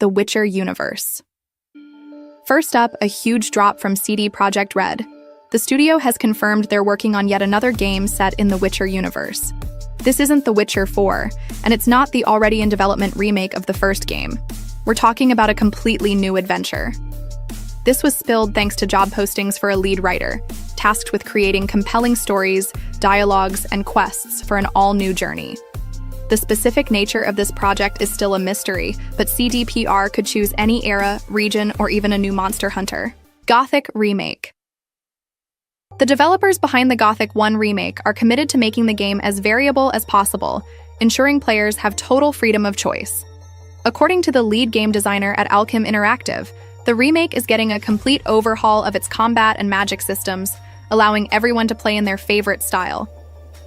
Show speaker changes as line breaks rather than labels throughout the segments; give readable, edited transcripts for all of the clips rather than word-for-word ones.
the Witcher universe. First up, a huge drop from CD Projekt Red. The studio has confirmed they're working on yet another game set in the Witcher universe. This isn't The Witcher 4, and it's not the already in development remake of the first game. We're talking about a completely new adventure. This was spilled thanks to job postings for a lead writer, tasked with creating compelling stories, dialogues, and quests for an all-new journey. The specific nature of this project is still a mystery, but CDPR could choose any era, region, or even a new monster hunter. Gothic Remake. The developers behind the Gothic 1 remake are committed to making the game as variable as possible, ensuring players have total freedom of choice. According to the lead game designer at Alchem Interactive, the remake is getting a complete overhaul of its combat and magic systems, allowing everyone to play in their favorite style.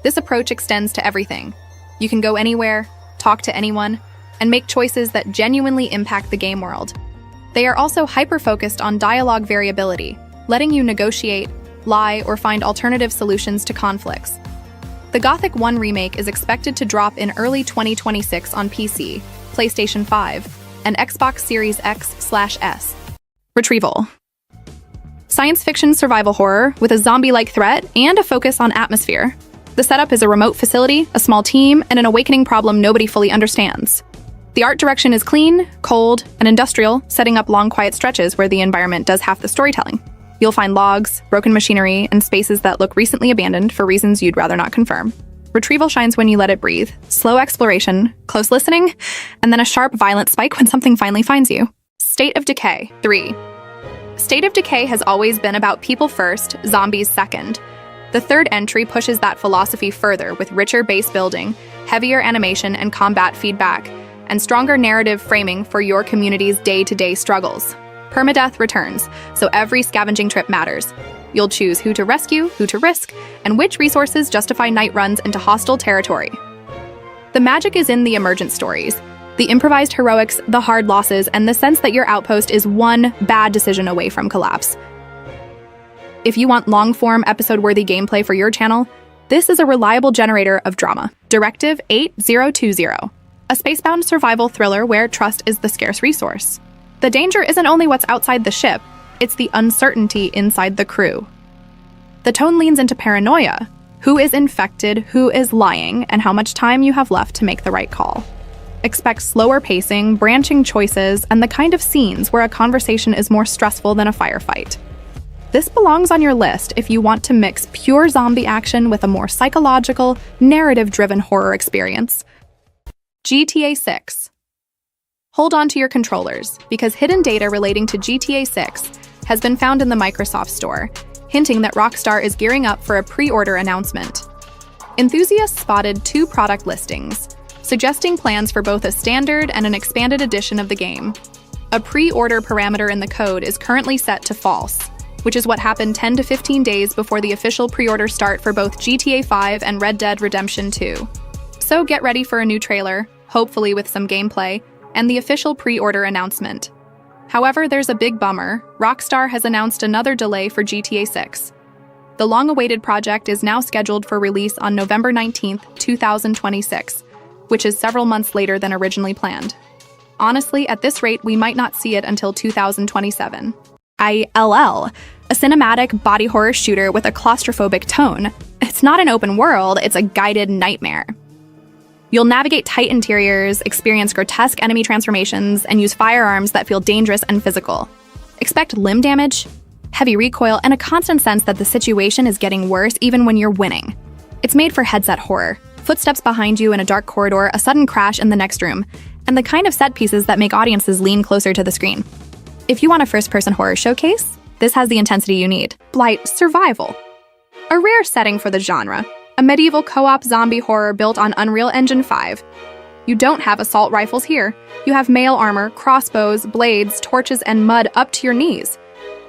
This approach extends to everything. You can go anywhere, talk to anyone, and make choices that genuinely impact the game world. They are also hyper-focused on dialogue variability, letting you negotiate, lie, or find alternative solutions to conflicts. The Gothic 1 remake is expected to drop in early 2026 on PC, PlayStation 5, and Xbox Series X/S. Retrieval. Science fiction survival horror with a zombie-like threat and a focus on atmosphere. The setup is a remote facility, a small team, and an awakening problem nobody fully understands. The art direction is clean, cold, and industrial, setting up long, quiet stretches where the environment does half the storytelling. You'll find logs, broken machinery, and spaces that look recently abandoned for reasons you'd rather not confirm. Retrieval shines when you let it breathe, slow exploration, close listening, and then a sharp, violent spike when something finally finds you. State of Decay 3. State of Decay has always been about people first, zombies second. The third entry pushes that philosophy further with richer base building, heavier animation and combat feedback, and stronger narrative framing for your community's day-to-day struggles. Permadeath returns, so every scavenging trip matters. You'll choose who to rescue, who to risk, and which resources justify night runs into hostile territory. The magic is in the emergent stories, the improvised heroics, the hard losses, and the sense that your outpost is one bad decision away from collapse. If you want long-form, episode-worthy gameplay for your channel, this is a reliable generator of drama. Directive 8020, a spacebound survival thriller where trust is the scarce resource. The danger isn't only what's outside the ship, it's the uncertainty inside the crew. The tone leans into paranoia. Who is infected, who is lying, and how much time you have left to make the right call. Expect slower pacing, branching choices, and the kind of scenes where a conversation is more stressful than a firefight. This belongs on your list if you want to mix pure zombie action with a more psychological, narrative-driven horror experience. GTA 6. Hold on to your controllers, because hidden data relating to GTA 6 has been found in the Microsoft Store, hinting that Rockstar is gearing up for a pre-order announcement. Enthusiasts spotted 2 product listings, suggesting plans for both a standard and an expanded edition of the game. A pre-order parameter in the code is currently set to false, which is what happened 10 to 15 days before the official pre-order start for both GTA 5 and Red Dead Redemption 2. So get ready for a new trailer, hopefully with some gameplay, and the official pre-order announcement. However, there's a big bummer. Rockstar has announced another delay for GTA 6. The long-awaited project is now scheduled for release on November 19, 2026, which is several months later than originally planned. Honestly, at this rate, we might not see it until 2027. ILL, a cinematic body horror shooter with a claustrophobic tone. It's not an open world, it's a guided nightmare. You'll navigate tight interiors, experience grotesque enemy transformations, and use firearms that feel dangerous and physical. Expect limb damage, heavy recoil, and a constant sense that the situation is getting worse even when you're winning. It's made for headset horror. Footsteps behind you in a dark corridor, a sudden crash in the next room, and the kind of set pieces that make audiences lean closer to the screen. If you want a first-person horror showcase, this has the intensity you need. Blight Survival. A rare setting for the genre. A medieval co-op zombie horror built on Unreal Engine 5. You don't have assault rifles here. You have mail armor, crossbows, blades, torches, and mud up to your knees.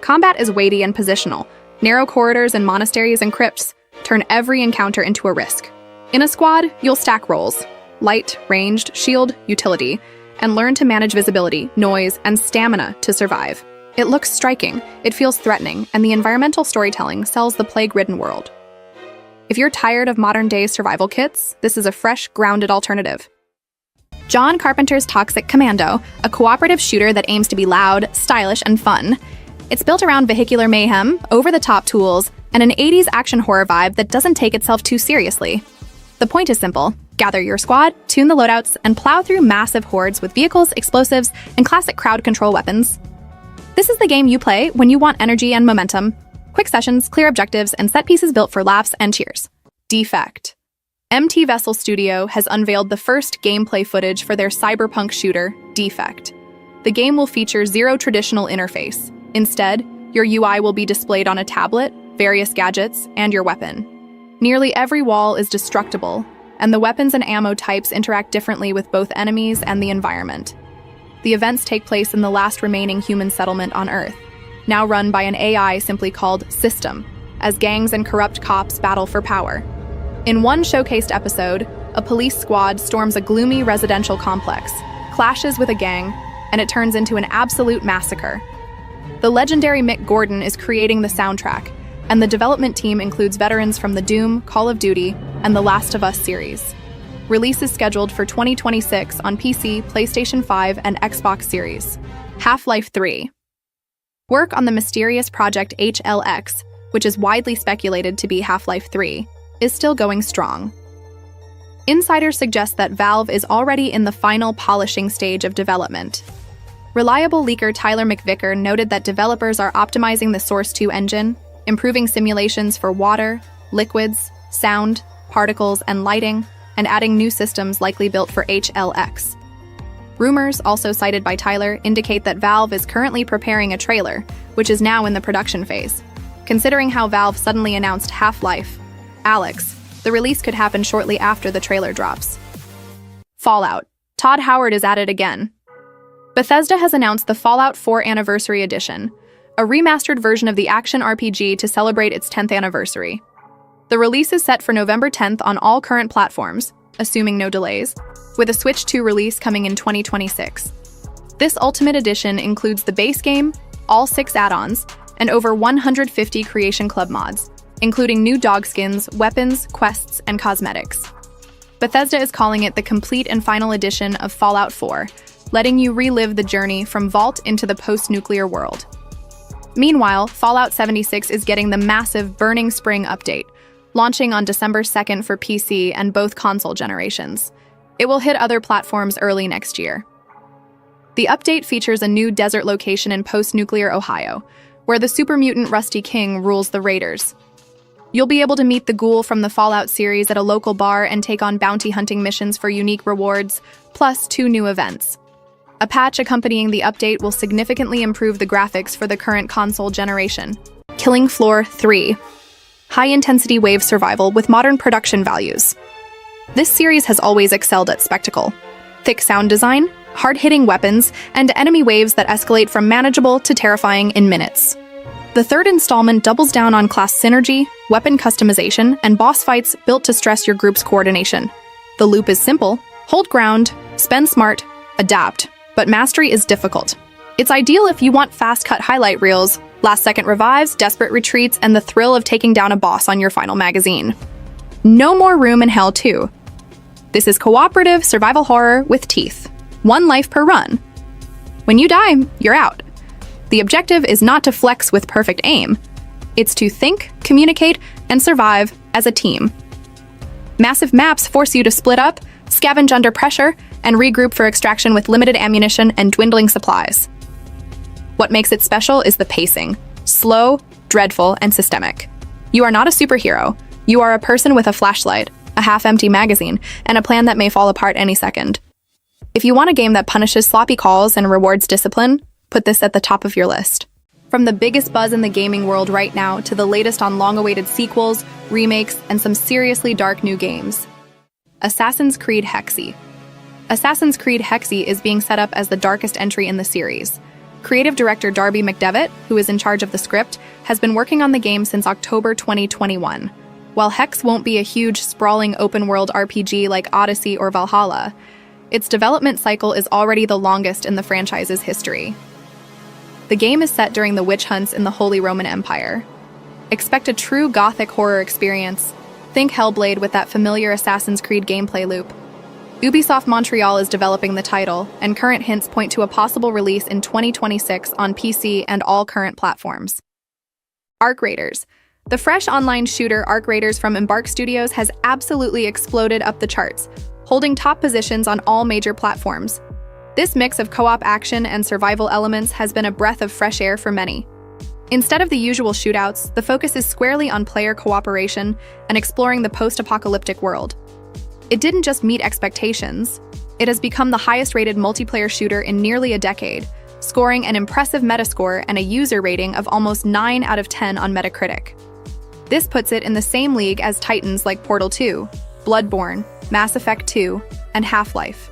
Combat is weighty and positional. Narrow corridors and monasteries and crypts turn every encounter into a risk. In a squad, you'll stack roles. Light, ranged, shield, utility, and learn to manage visibility, noise, and stamina to survive. It looks striking, it feels threatening, and the environmental storytelling sells the plague-ridden world. If you're tired of modern-day survival kits, this is a fresh, grounded alternative. John Carpenter's Toxic Commando, a cooperative shooter that aims to be loud, stylish, and fun. It's built around vehicular mayhem, over-the-top tools, and an 80s action horror vibe that doesn't take itself too seriously. The point is simple: gather your squad, tune the loadouts, and plow through massive hordes with vehicles, explosives, and classic crowd control weapons. This is the game you play when you want energy and momentum. Quick sessions, clear objectives, and set pieces built for laughs and cheers. Defect. MT Vessel Studio has unveiled the first gameplay footage for their cyberpunk shooter, Defect. The game will feature zero traditional interface. Instead, your UI will be displayed on a tablet, various gadgets, and your weapon. Nearly every wall is destructible, and the weapons and ammo types interact differently with both enemies and the environment. The events take place in the last remaining human settlement on Earth, now run by an AI simply called System, as gangs and corrupt cops battle for power. In one showcased episode, a police squad storms a gloomy residential complex, clashes with a gang, and it turns into an absolute massacre. The legendary Mick Gordon is creating the soundtrack, and the development team includes veterans from the Doom, Call of Duty, and The Last of Us series. Release is scheduled for 2026 on PC, PlayStation 5, and Xbox Series. Half-Life 3. Work on the mysterious Project HLX, which is widely speculated to be Half-Life 3, is still going strong. Insiders suggest that Valve is already in the final polishing stage of development. Reliable leaker Tyler McVicker noted that developers are optimizing the Source 2 engine, improving simulations for water, liquids, sound, particles, and lighting, and adding new systems likely built for HLX. Rumors, also cited by Tyler, indicate that Valve is currently preparing a trailer, which is now in the production phase. Considering how Valve suddenly announced Half-Life Alyx, the release could happen shortly after the trailer drops. Fallout. Todd Howard is at it again. Bethesda has announced the Fallout 4 Anniversary Edition, a remastered version of the action RPG to celebrate its 10th anniversary. The release is set for November 10th on all current platforms, assuming no delays, with a Switch 2 release coming in 2026. This Ultimate Edition includes the base game, all 6 add-ons, and over 150 Creation Club mods, including new dog skins, weapons, quests, and cosmetics. Bethesda is calling it the complete and final edition of Fallout 4, letting you relive the journey from Vault into the post-nuclear world. Meanwhile, Fallout 76 is getting the massive Burning Spring update, launching on December 2nd for PC and both console generations. It will hit other platforms early next year. The update features a new desert location in post-nuclear Ohio, where the super mutant Rusty King rules the Raiders. You'll be able to meet the ghoul from the Fallout series at a local bar and take on bounty hunting missions for unique rewards, plus 2 new events. A patch accompanying the update will significantly improve the graphics for the current console generation. Killing Floor 3. High-intensity wave survival with modern production values. This series has always excelled at spectacle. Thick sound design, hard-hitting weapons, and enemy waves that escalate from manageable to terrifying in minutes. The third installment doubles down on class synergy, weapon customization, and boss fights built to stress your group's coordination. The loop is simple: hold ground, spend smart, adapt, but mastery is difficult. It's ideal if you want fast-cut highlight reels, last-second revives, desperate retreats, and the thrill of taking down a boss on your final magazine. No more room in hell 2. This is cooperative survival horror with teeth. 1 life per run. When you die, you're out. The objective is not to flex with perfect aim. It's to think, communicate, and survive as a team. Massive maps force you to split up, scavenge under pressure, and regroup for extraction with limited ammunition and dwindling supplies. What makes it special is the pacing. Slow, dreadful, and systemic. You are not a superhero. You are a person with a flashlight, a half-empty magazine, and a plan that may fall apart any second. If you want a game that punishes sloppy calls and rewards discipline, put this at the top of your list. From the biggest buzz in the gaming world right now to the latest on long-awaited sequels, remakes, and some seriously dark new games. Assassin's Creed Hexy. Assassin's Creed Hexy is being set up as the darkest entry in the series. Creative director Darby McDevitt, who is in charge of the script, has been working on the game since October 2021. While Hex won't be a huge, sprawling open-world RPG like Odyssey or Valhalla, its development cycle is already the longest in the franchise's history. The game is set during the witch hunts in the Holy Roman Empire. Expect a true gothic horror experience. Think Hellblade with that familiar Assassin's Creed gameplay loop. Ubisoft Montreal is developing the title, and current hints point to a possible release in 2026 on PC and all current platforms. Arc Raiders. The fresh online shooter Arc Raiders from Embark Studios has absolutely exploded up the charts, holding top positions on all major platforms. This mix of co-op action and survival elements has been a breath of fresh air for many. Instead of the usual shootouts, the focus is squarely on player cooperation and exploring the post-apocalyptic world. It didn't just meet expectations, it has become the highest-rated multiplayer shooter in nearly a decade, scoring an impressive Metascore and a user rating of almost 9 out of 10 on Metacritic. This puts it in the same league as titans like Portal 2, Bloodborne, Mass Effect 2, and Half-Life.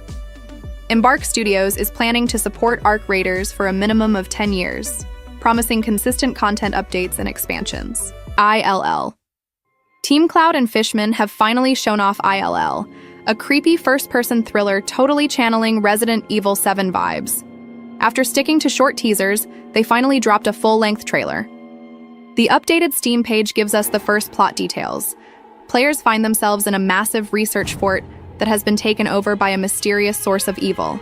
Embark Studios is planning to support Arc Raiders for a minimum of 10 years, promising consistent content updates and expansions. ILL. Team Cloud and Fishman have finally shown off ILL, a creepy first-person thriller totally channeling Resident Evil 7 vibes. After sticking to short teasers, they finally dropped a full-length trailer. The updated Steam page gives us the first plot details. Players find themselves in a massive research fort that has been taken over by a mysterious source of evil.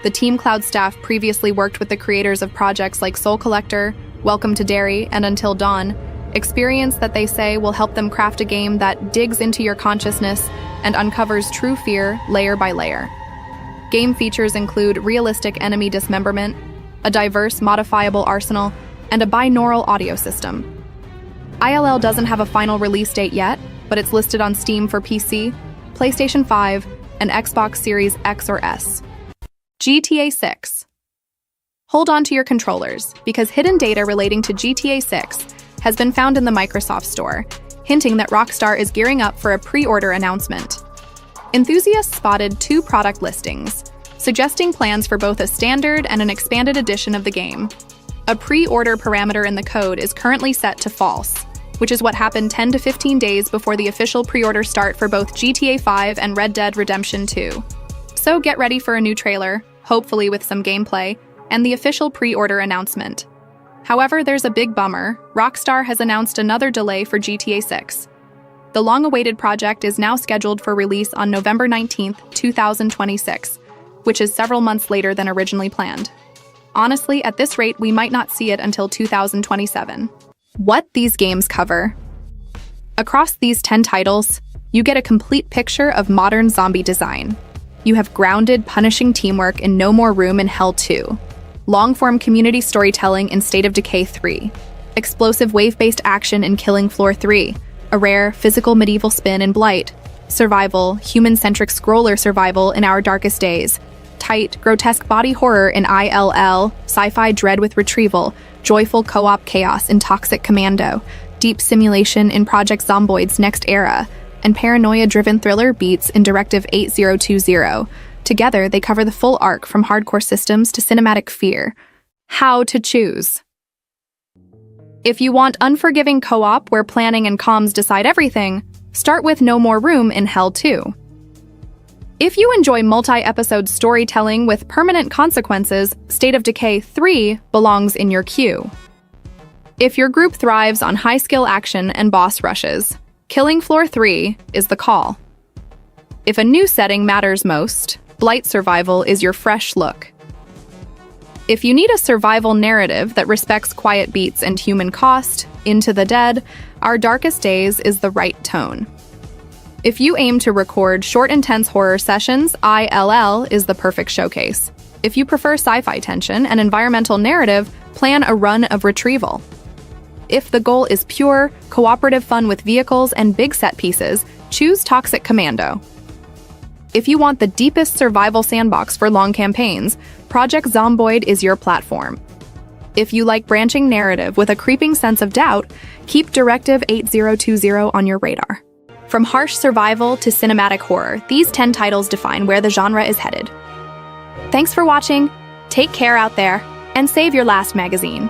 The Team Cloud staff previously worked with the creators of projects like Soul Collector, Welcome to Derry, and Until Dawn, experience that they say will help them craft a game that digs into your consciousness and uncovers true fear layer by layer. Game features include realistic enemy dismemberment, a diverse modifiable arsenal, and a binaural audio system. ILL doesn't have a final release date yet, but it's listed on Steam for PC, PlayStation 5, and Xbox Series X or S. GTA 6. Hold on to your controllers, because hidden data relating to GTA 6 has been found in the Microsoft Store, hinting that Rockstar is gearing up for a pre-order announcement. Enthusiasts spotted 2 product listings, suggesting plans for both a standard and an expanded edition of the game. A pre-order parameter in the code is currently set to false, which is what happened 10 to 15 days before the official pre-order start for both GTA 5 and Red Dead Redemption 2. So get ready for a new trailer, hopefully with some gameplay, and the official pre-order announcement. However, there's a big bummer. Rockstar has announced another delay for GTA 6. The long-awaited project is now scheduled for release on November 19, 2026, which is several months later than originally planned. Honestly, at this rate, we might not see it until 2027. What these games cover. Across these 10 titles, you get a complete picture of modern zombie design. You have grounded, punishing teamwork in No More Room in Hell 2, long-form community storytelling in State of Decay 3, explosive wave-based action in Killing Floor 3, a rare, physical medieval spin in Blight, survival, human-centric scroller survival in Our Darkest Days, tight, grotesque body horror in ILL, sci-fi dread with retrieval, joyful co-op chaos in Toxic Commando, deep simulation in Project Zomboid's Next Era, and paranoia-driven thriller beats in Directive 8020. Together, they cover the full arc from hardcore systems to cinematic fear. How to choose. If you want unforgiving co-op where planning and comms decide everything, start with No More Room in Hell 2. If you enjoy multi-episode storytelling with permanent consequences, State of Decay 3 belongs in your queue. If your group thrives on high-skill action and boss rushes, Killing Floor 3 is the call. If a new setting matters most, Blight Survival is your fresh look. If you need a survival narrative that respects quiet beats and human cost, Into the Dead, Our Darkest Days is the right tone. If you aim to record short, intense horror sessions, ILL is the perfect showcase. If you prefer sci-fi tension and environmental narrative, plan a run of Retrieval. If the goal is pure, cooperative fun with vehicles and big set pieces, choose Toxic Commando. If you want the deepest survival sandbox for long campaigns, Project Zomboid is your platform. If you like branching narrative with a creeping sense of doubt, keep Directive 8020 on your radar. From harsh survival to cinematic horror, these 10 titles define where the genre is headed. Thanks for watching, take care out there, and save your last magazine.